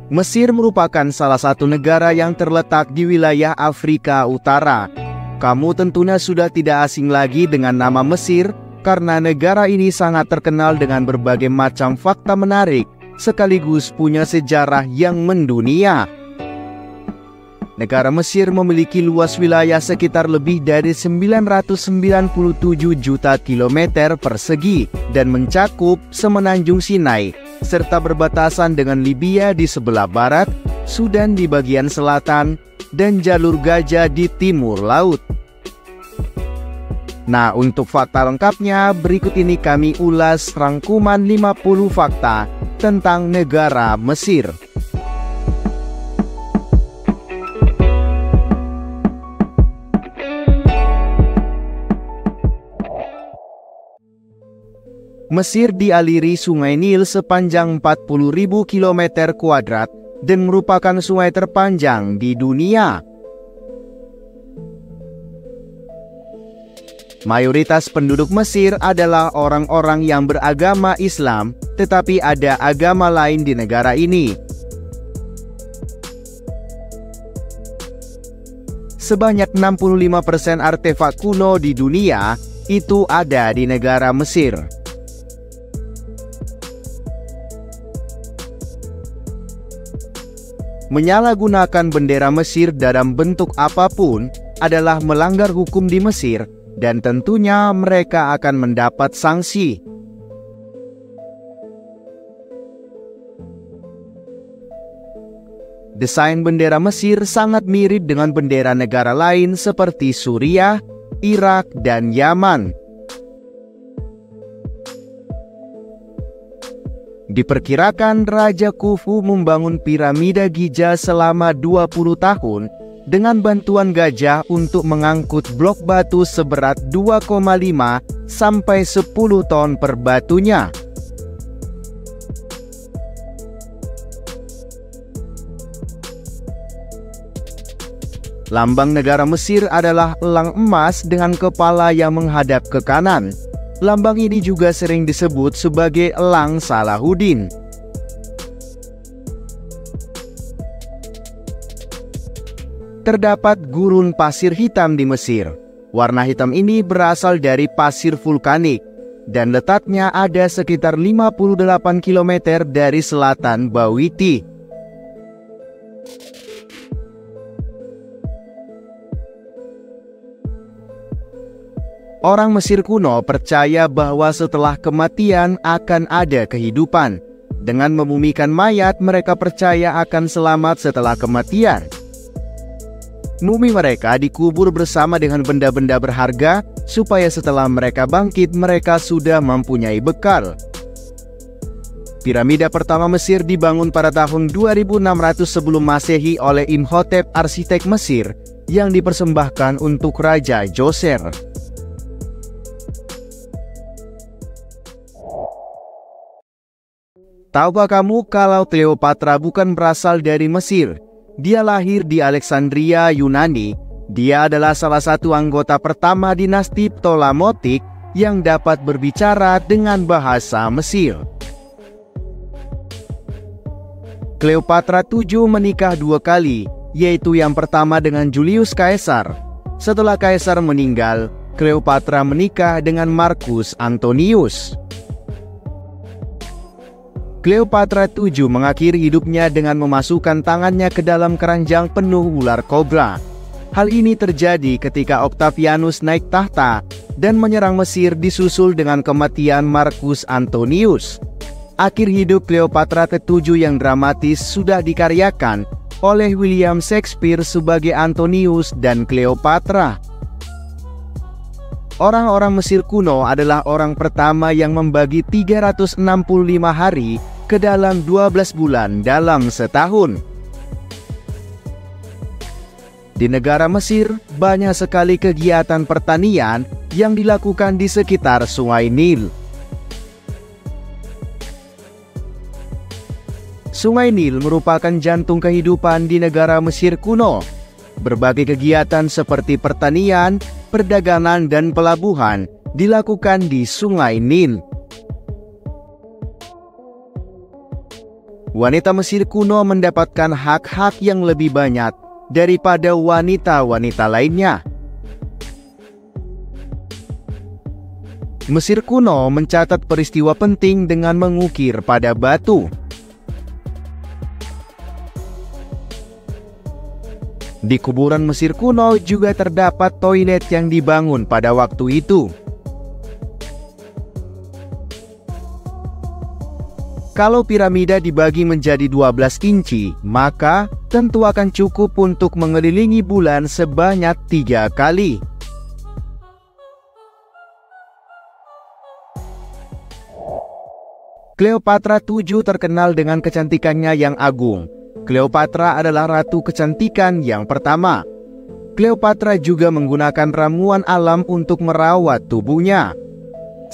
Mesir merupakan salah satu negara yang terletak di wilayah Afrika Utara. Kamu tentunya sudah tidak asing lagi dengan nama Mesir, karena negara ini sangat terkenal dengan berbagai macam fakta menarik, sekaligus punya sejarah yang mendunia. Negara Mesir memiliki luas wilayah sekitar lebih dari 997 juta kilometer persegi dan mencakup semenanjung Sinai, serta berbatasan dengan Libya di sebelah barat, Sudan di bagian selatan, dan jalur Gaza di timur laut. Nah, untuk fakta lengkapnya, berikut ini kami ulas rangkuman 50 fakta tentang negara Mesir. Mesir dialiri Sungai Nil sepanjang 40.000 km² dan merupakan sungai terpanjang di dunia. Mayoritas penduduk Mesir adalah orang-orang yang beragama Islam, tetapi ada agama lain di negara ini. Sebanyak 65% artefak kuno di dunia itu ada di negara Mesir. Menyalahgunakan bendera Mesir dalam bentuk apapun adalah melanggar hukum di Mesir, dan tentunya mereka akan mendapat sanksi. Desain bendera Mesir sangat mirip dengan bendera negara lain seperti Suriah, Irak, dan Yaman. Diperkirakan Raja Khufu membangun piramida Giza selama 20 tahun dengan bantuan gajah untuk mengangkut blok batu seberat 2,5 sampai 10 ton per batunya. Lambang negara Mesir adalah elang emas dengan kepala yang menghadap ke kanan. Lambang ini juga sering disebut sebagai elang Salahuddin. Terdapat gurun pasir hitam di Mesir. Warna hitam ini berasal dari pasir vulkanik dan letaknya ada sekitar 58 km dari selatan Bawiti. Orang Mesir kuno percaya bahwa setelah kematian akan ada kehidupan. Dengan memumikan mayat, mereka percaya akan selamat setelah kematian. Mumi mereka dikubur bersama dengan benda-benda berharga, supaya setelah mereka bangkit, mereka sudah mempunyai bekal. Piramida pertama Mesir dibangun pada tahun 2600 sebelum Masehi oleh Imhotep, arsitek Mesir, yang dipersembahkan untuk Raja Djoser. Tahukah kamu kalau Cleopatra bukan berasal dari Mesir? Dia lahir di Alexandria, Yunani. Dia adalah salah satu anggota pertama dinasti Ptolemotik yang dapat berbicara dengan bahasa Mesir. Cleopatra VII menikah 2 kali, yaitu yang pertama dengan Julius Caesar. Setelah Caesar meninggal, Cleopatra menikah dengan Marcus Antonius. Cleopatra VII mengakhiri hidupnya dengan memasukkan tangannya ke dalam keranjang penuh ular kobra. Hal ini terjadi ketika Octavianus naik tahta dan menyerang Mesir disusul dengan kematian Marcus Antonius. Akhir hidup Cleopatra ke-7 yang dramatis sudah dikaryakan oleh William Shakespeare sebagai Antonius dan Cleopatra. Orang-orang Mesir kuno adalah orang pertama yang membagi 365 hari ke dalam 12 bulan dalam setahun. Di negara Mesir, banyak sekali kegiatan pertanian yang dilakukan di sekitar Sungai Nil. Sungai Nil merupakan jantung kehidupan di negara Mesir kuno. Berbagai kegiatan seperti pertanian, perdagangan, dan pelabuhan dilakukan di Sungai Nil. wanita Mesir kuno mendapatkan hak-hak yang lebih banyak daripada wanita-wanita lainnya. Mesir kuno mencatat peristiwa penting dengan mengukir pada batu. Di kuburan Mesir kuno juga terdapat toilet yang dibangun pada waktu itu. Kalau piramida dibagi menjadi 12 inci, maka tentu akan cukup untuk mengelilingi bulan sebanyak 3 kali. Cleopatra VII terkenal dengan kecantikannya yang agung. Cleopatra adalah ratu kecantikan yang pertama. Cleopatra juga menggunakan ramuan alam untuk merawat tubuhnya.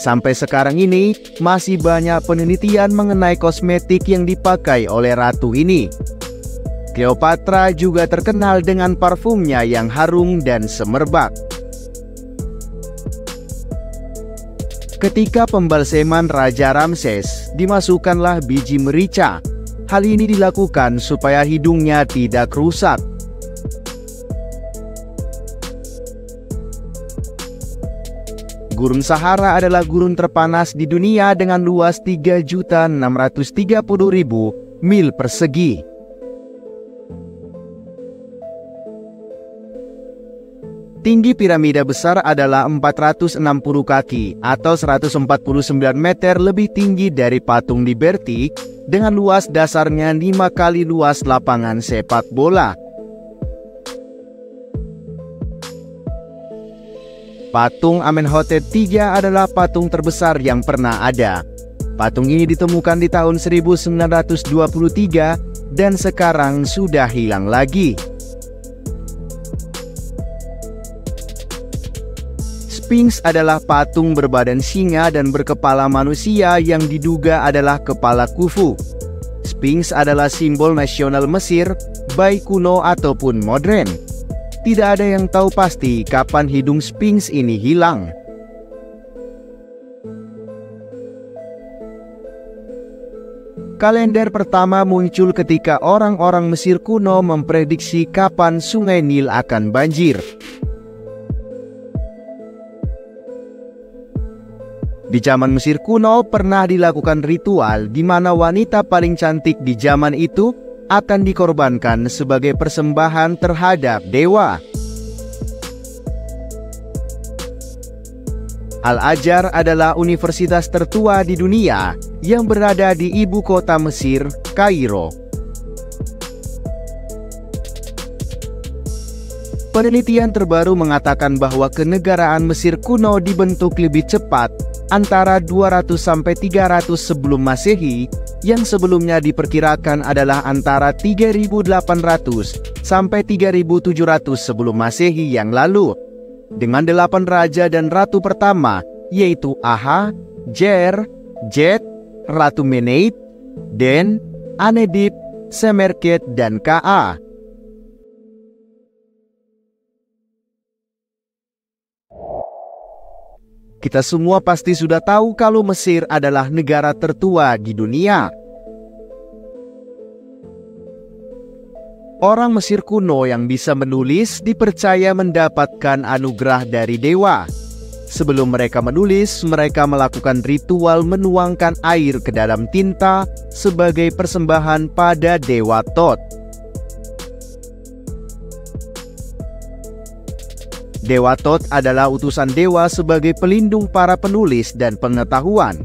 Sampai sekarang ini, masih banyak penelitian mengenai kosmetik yang dipakai oleh ratu ini. Cleopatra juga terkenal dengan parfumnya yang harum dan semerbak. Ketika pembalseman Raja Ramses, dimasukkanlah biji merica. Hal ini dilakukan supaya hidungnya tidak rusak. Gurun Sahara adalah gurun terpanas di dunia dengan luas 3.630.000 mil persegi. Tinggi piramida besar adalah 460 kaki atau 149 meter lebih tinggi dari patung Liberty dengan luas dasarnya 5 kali luas lapangan sepak bola. Patung Amenhotep III adalah patung terbesar yang pernah ada. Patung ini ditemukan di tahun 1923 dan sekarang sudah hilang lagi. Sphinx adalah patung berbadan singa dan berkepala manusia yang diduga adalah kepala Khufu. Sphinx adalah simbol nasional Mesir, baik kuno ataupun modern. Tidak ada yang tahu pasti kapan hidung Sphinx ini hilang. Kalender pertama muncul ketika orang-orang Mesir kuno memprediksi kapan Sungai Nil akan banjir. Di zaman Mesir kuno pernah dilakukan ritual di mana wanita paling cantik di zaman itu akan dikorbankan sebagai persembahan terhadap dewa. Al-Azhar adalah universitas tertua di dunia yang berada di ibu kota Mesir, Kairo. Penelitian terbaru mengatakan bahwa kenegaraan Mesir kuno dibentuk lebih cepat antara 200 sampai 300 sebelum Masehi, yang sebelumnya diperkirakan adalah antara 3.800 sampai 3.700 sebelum Masehi yang lalu, dengan 8 raja dan ratu pertama, yaitu Aha, Jer, Jet, Ratu Meneid, Den, Anedip, Semerked, dan Ka. Kita semua pasti sudah tahu kalau Mesir adalah negara tertua di dunia. Orang Mesir kuno yang bisa menulis dipercaya mendapatkan anugerah dari dewa. Sebelum mereka menulis, mereka melakukan ritual menuangkan air ke dalam tinta sebagai persembahan pada dewa Thoth. Dewa Thoth adalah utusan dewa sebagai pelindung para penulis dan pengetahuan.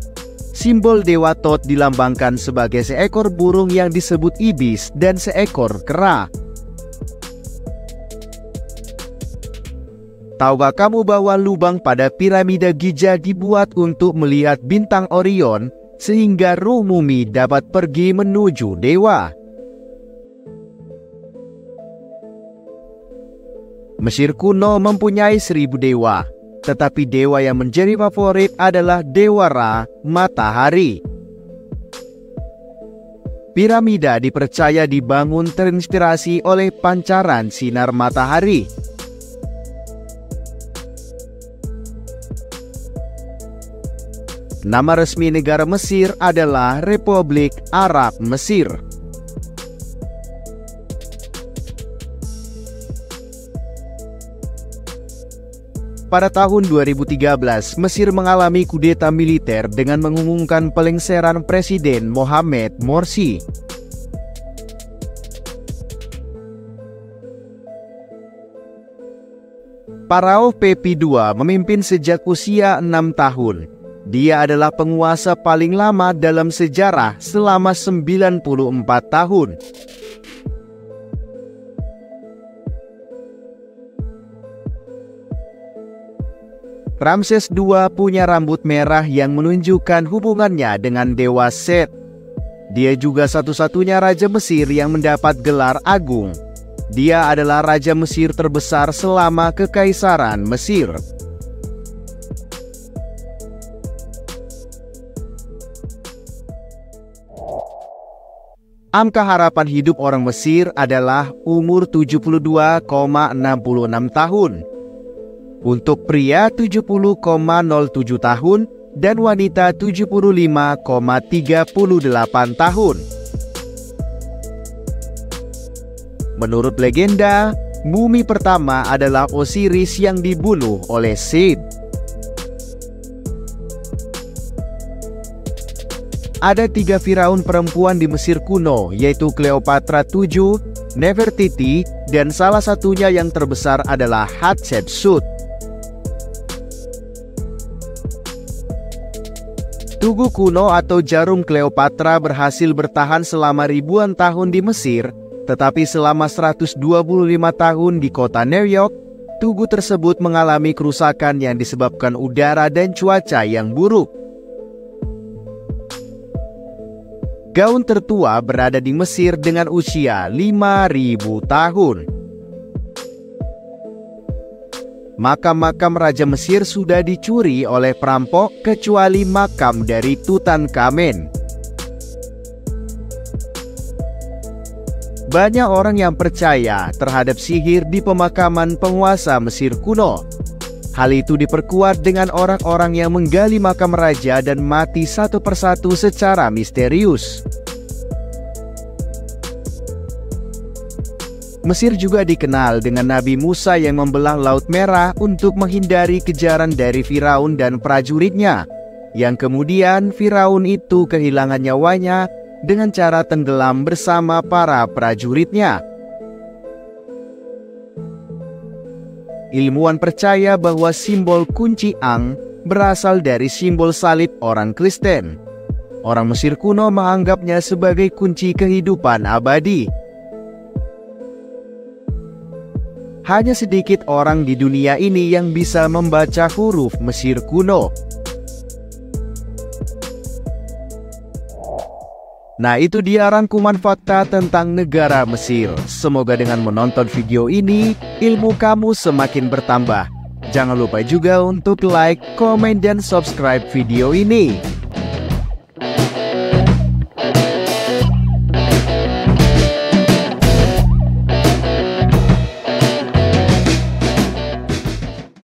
Simbol Dewa Thoth dilambangkan sebagai seekor burung yang disebut ibis dan seekor kera. Tahukah kamu bahwa lubang pada piramida Giza dibuat untuk melihat bintang Orion sehingga ruh mumi dapat pergi menuju dewa? Mesir kuno mempunyai 1000 dewa, tetapi dewa yang menjadi favorit adalah Dewa Ra, matahari. Piramida dipercaya dibangun terinspirasi oleh pancaran sinar matahari. Nama resmi negara Mesir adalah Republik Arab Mesir. Pada tahun 2013, Mesir mengalami kudeta militer dengan mengumumkan pelengseran Presiden Mohamed Morsi. Pharao Pepi II memimpin sejak usia 6 tahun. Dia adalah penguasa paling lama dalam sejarah selama 94 tahun. Ramses II punya rambut merah yang menunjukkan hubungannya dengan dewa Set. Dia juga satu-satunya raja Mesir yang mendapat gelar agung. Dia adalah raja Mesir terbesar selama Kekaisaran Mesir. Angka harapan hidup orang Mesir adalah umur 72,66 tahun. Untuk pria 70,07 tahun dan wanita 75,38 tahun. Menurut legenda, mumi pertama adalah Osiris yang dibunuh oleh Set. Ada 3 Firaun perempuan di Mesir kuno, yaitu Cleopatra VII, Nefertiti, dan salah satunya yang terbesar adalah Hatshepsut. Tugu kuno atau jarum Cleopatra berhasil bertahan selama ribuan tahun di Mesir, tetapi selama 125 tahun di kota New York, tugu tersebut mengalami kerusakan yang disebabkan udara dan cuaca yang buruk. Gaun tertua berada di Mesir dengan usia 5.000 tahun. Makam-makam Raja Mesir sudah dicuri oleh perampok kecuali makam dari Tutankhamen. Banyak orang yang percaya terhadap sihir di pemakaman penguasa Mesir kuno. Hal itu diperkuat dengan orang-orang yang menggali makam raja dan mati satu persatu secara misterius. Mesir juga dikenal dengan Nabi Musa yang membelah Laut Merah untuk menghindari kejaran dari Firaun dan prajuritnya, yang kemudian Firaun itu kehilangan nyawanya dengan cara tenggelam bersama para prajuritnya. Ilmuwan percaya bahwa simbol kunci Ang berasal dari simbol salib orang Kristen. Orang Mesir kuno menganggapnya sebagai kunci kehidupan abadi. Hanya sedikit orang di dunia ini yang bisa membaca huruf Mesir kuno. Nah, itu dia rangkuman fakta tentang negara Mesir. Semoga dengan menonton video ini, ilmu kamu semakin bertambah. Jangan lupa juga untuk like, komen, dan subscribe video ini.